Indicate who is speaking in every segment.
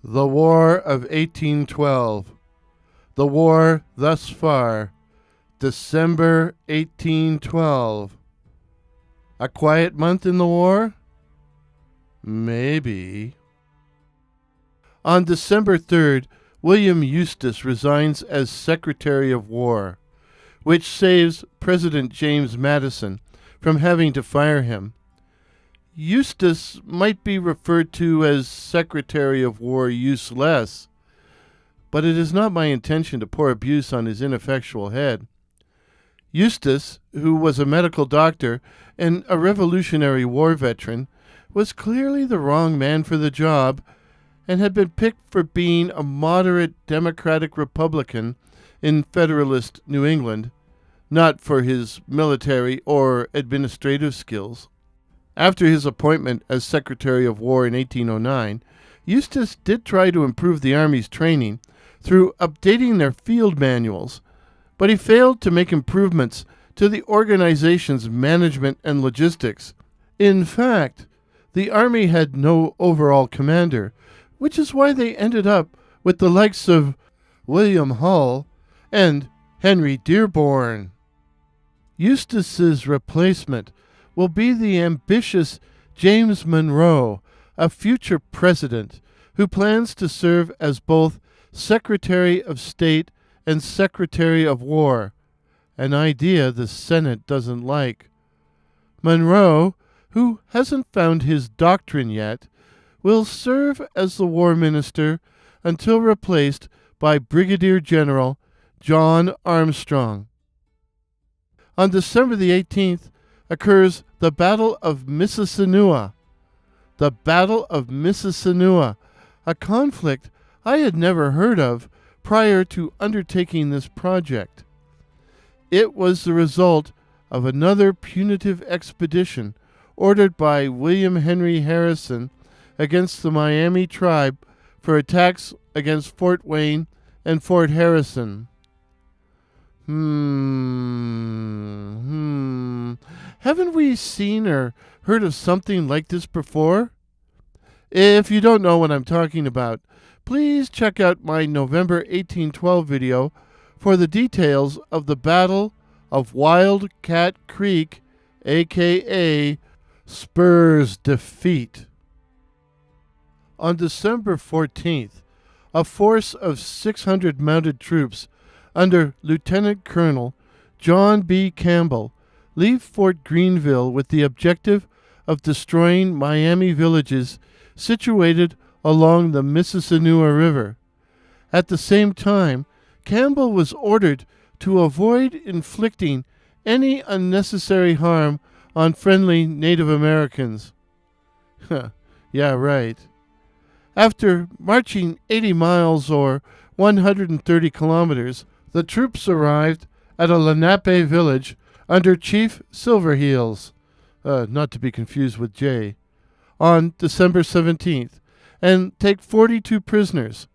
Speaker 1: The War of 1812. The War thus far. December 1812. A quiet month in the war? Maybe. On December 3rd, William Eustis resigns as Secretary of War, which saves President James Madison from having to fire him. Eustis might be referred to as Secretary of War useless, but it is not my intention to pour abuse on his ineffectual head. Eustis, who was a medical doctor and a Revolutionary War veteran, was clearly the wrong man for the job and had been picked for being a moderate Democratic Republican in Federalist New England, not for his military or administrative skills. After his appointment as Secretary of War in 1809, Eustis did try to improve the Army's training through updating their field manuals, but he failed to make improvements to the organization's management and logistics. In fact, the Army had no overall commander, which is why they ended up with the likes of William Hull and Henry Dearborn. Eustis's replacement will be the ambitious James Monroe, a future president who plans to serve as both Secretary of State and Secretary of War, an idea the Senate doesn't like. Monroe, who hasn't found his doctrine yet, will serve as the war minister until replaced by Brigadier General John Armstrong. On December the 18th occurs the Battle of Mississinewa. The Battle of Mississinewa, a conflict I had never heard of prior to undertaking this project. It was the result of another punitive expedition ordered by William Henry Harrison against the Miami tribe for attacks against Fort Wayne and Fort Harrison. Haven't we seen or heard of something like this before? If you don't know what I'm talking about, please check out my November 1812 video for the details of the Battle of Wild Cat Creek, aka Spur's defeat. On December 14th, a force of 600 mounted troops under Lieutenant Colonel John B. Campbell leave Fort Greenville with the objective of destroying Miami villages situated along the Mississinewa River. At the same time, Campbell was ordered to avoid inflicting any unnecessary harm on friendly Native Americans. Yeah, right. After marching 80 miles or 130 kilometers, the troops arrived at a Lenape village under Chief Silverheels, not to be confused with J, on December 17th, and take 42 prisoners.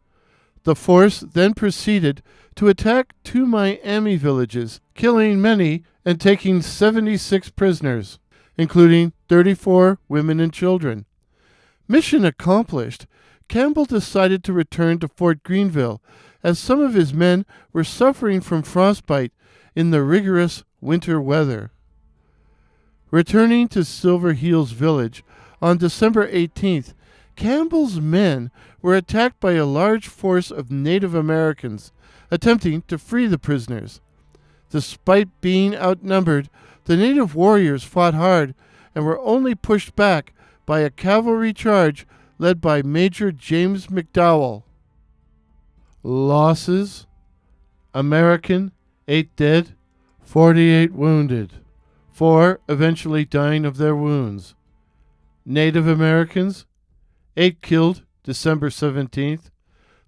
Speaker 1: The force then proceeded to attack 2 Miami villages, killing many and taking 76 prisoners, including 34 women and children. Mission accomplished, Campbell decided to return to Fort Greenville as some of his men were suffering from frostbite in the rigorous winter weather. Returning to Silverheels village on December 18th, Campbell's men were attacked by a large force of Native Americans attempting to free the prisoners. Despite being outnumbered, the native warriors fought hard and were only pushed back by a cavalry charge led by Major James McDowell. Losses: American, 8 dead, 48 wounded, 4 eventually dying of their wounds. Native Americans: 8 killed December 17th,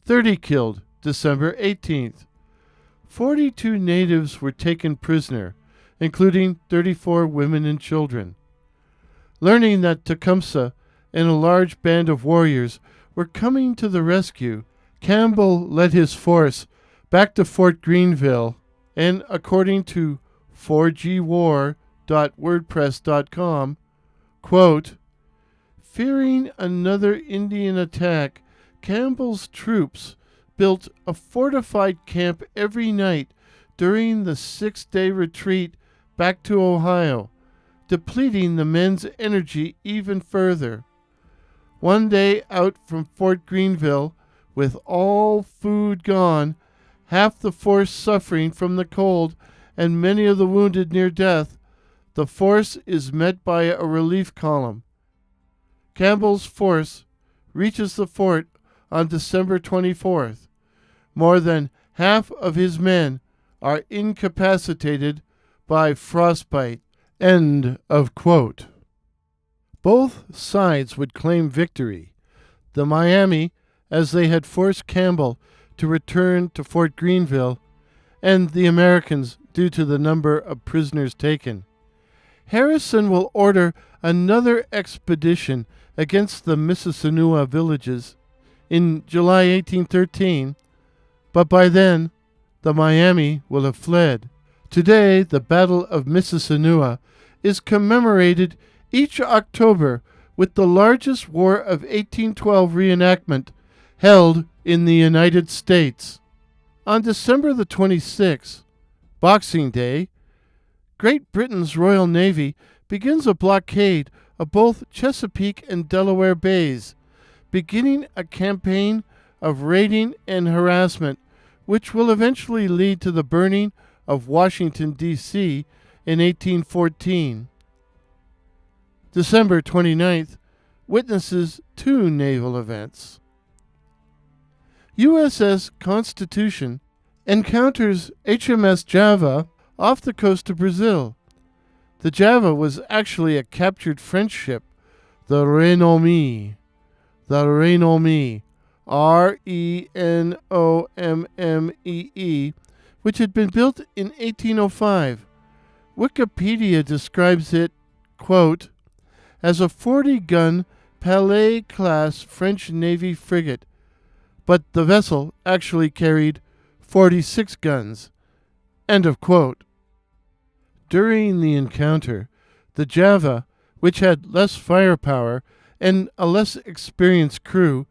Speaker 1: 30 killed December 18th. 42 natives were taken prisoner, including 34 women and children. Learning that Tecumseh and a large band of warriors were coming to the rescue, Campbell led his force back to Fort Greenville, and according to 4gwar.wordpress.com, quote, fearing another Indian attack, Campbell's troops built a fortified camp every night during the 6-day retreat back to Ohio, depleting the men's energy even further. One day out from Fort Greenville, with all food gone, half the force suffering from the cold, and many of the wounded near death, the force is met by a relief column. Campbell's force reaches the fort on December 24th. More than half of his men are incapacitated by frostbite. End of quote. Both sides would claim victory. The Miami, as they had forced Campbell to return to Fort Greenville, and the Americans due to the number of prisoners taken. Harrison will order another expedition against the Mississinewa villages in July 1813, but by then the Miami will have fled. Today, the Battle of Mississinewa is commemorated each October with the largest War of 1812 reenactment held in the United States. On December the 26th, Boxing Day, Great Britain's Royal Navy begins a blockade of both Chesapeake and Delaware Bays, beginning a campaign of raiding and harassment, which will eventually lead to the burning of Washington, D.C. in 1814. December 29th witnesses two naval events. USS Constitution encounters HMS Java off the coast of Brazil. The Java was actually a captured French ship, the Renommee, Renommee, which had been built in 1805. Wikipedia describes it, quote, as a 40-gun Palais-class French Navy frigate, but the vessel actually carried 46 guns. End of quote. During the encounter, the Java, which had less firepower and a less experienced crew,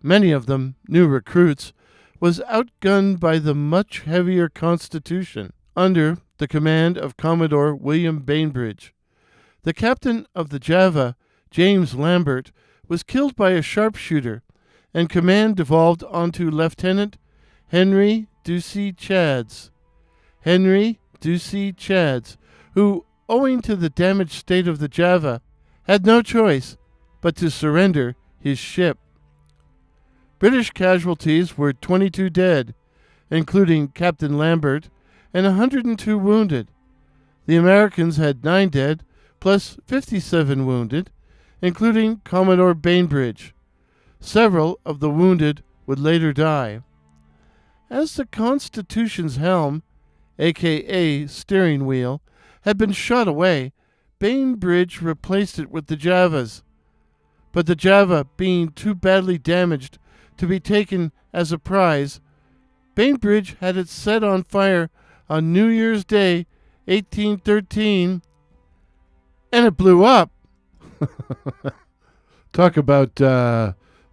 Speaker 1: many of them new recruits, was outgunned by the much heavier Constitution under the command of Commodore William Bainbridge. The captain of the Java, James Lambert, was killed by a sharpshooter, and command devolved onto Lieutenant Henry Ducey Chads. Who, owing to the damaged state of the Java, had no choice but to surrender his ship. British casualties were 22 dead, including Captain Lambert, and 102 wounded. The Americans had 9 dead, plus 57 wounded, including Commodore Bainbridge. Several of the wounded would later die. As the Constitution's helm, aka steering wheel, had been shot away, Bainbridge replaced it with the Java's. But the Java being too badly damaged to be taken as a prize, Bainbridge had it set on fire on New Year's Day, 1813, and it blew up. Talk about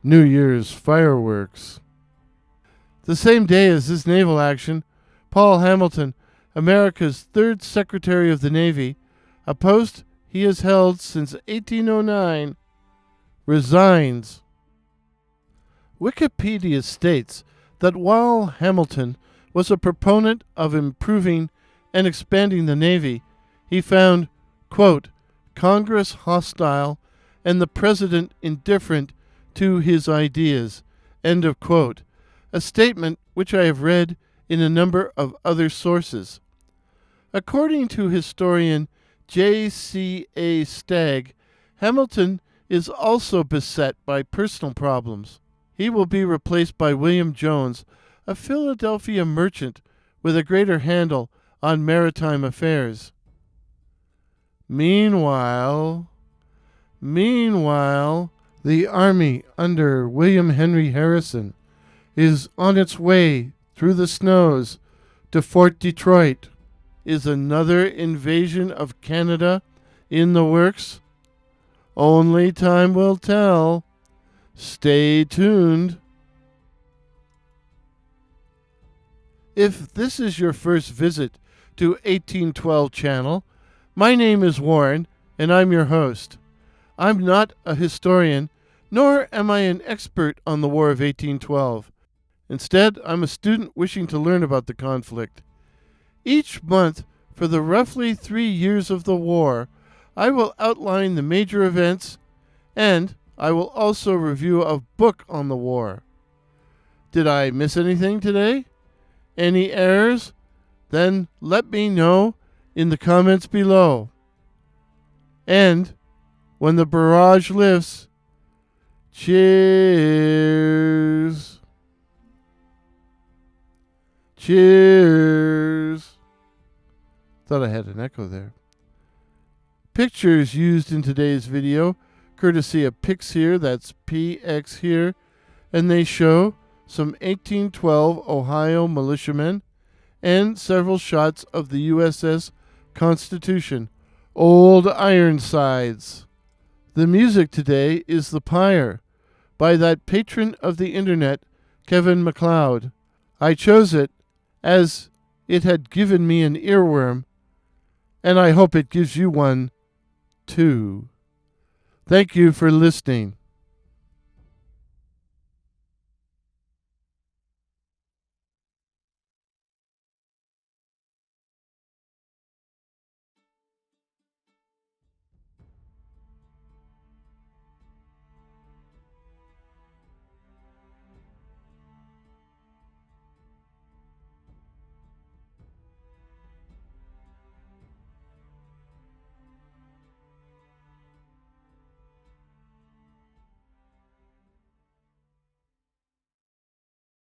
Speaker 1: New Year's fireworks. The same day as this naval action, Paul Hamilton, America's 3rd Secretary of the Navy, a post he has held since 1809, resigns. Wikipedia states that while Hamilton was a proponent of improving and expanding the Navy, he found, quote, Congress hostile and the President indifferent to his ideas, end of quote, a statement which I have read in a number of other sources. According to historian J.A.C. Stagg, Hamilton is also beset by personal problems. He will be replaced by William Jones, a Philadelphia merchant with a greater handle on maritime affairs. Meanwhile, the Army under William Henry Harrison is on its way through the snows to Fort Detroit. Is another invasion of Canada in the works? Only time will tell. Stay tuned. If this is your first visit to 1812 channel, my name is Warren, and I'm your host. I'm not a historian, nor am I an expert on the War of 1812. Instead, I'm a student wishing to learn about the conflict. Each month, for the roughly 3 years of the war, I will outline the major events, and I will also review a book on the war. Did I miss anything today? Any errors? Then let me know in the comments below. And when the barrage lifts, cheers. Cheers. Thought I had an echo there. Pictures used in today's video, courtesy of Pix here, that's PX here, and they show some 1812 Ohio militiamen and several shots of the USS Constitution, Old Ironsides. The music today is The Pyre by that patron of the internet, Kevin MacLeod. I chose it as it had given me an earworm, and I hope it gives you one too. Thank you for listening.